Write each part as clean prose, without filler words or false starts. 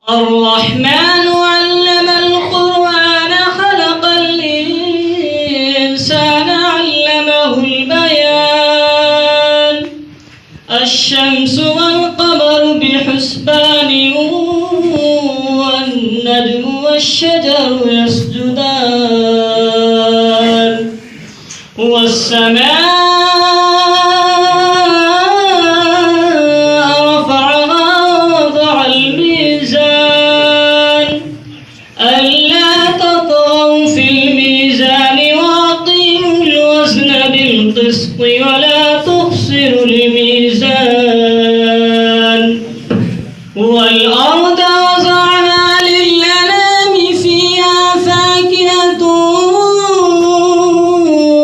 الرحمن علم القرآن خلق الإنسان علمه البيان الشمس والقمر بحسبان والنجم والشجر يسجدان والسماء بالقسط ولا تخسروا الميزان والأرض وضعها للأنام فيها فاكهة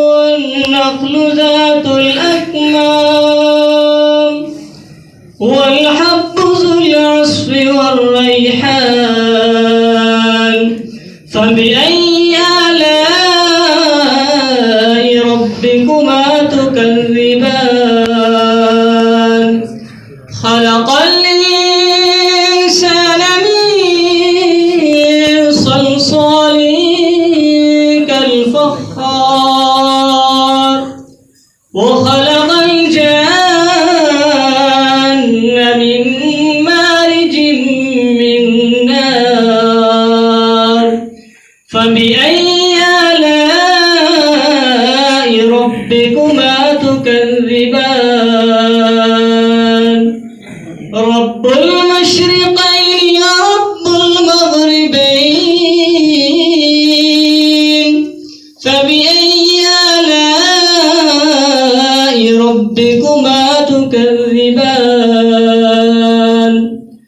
والنخل ذات الأكمام والحب ذو العصف والريحان فبأي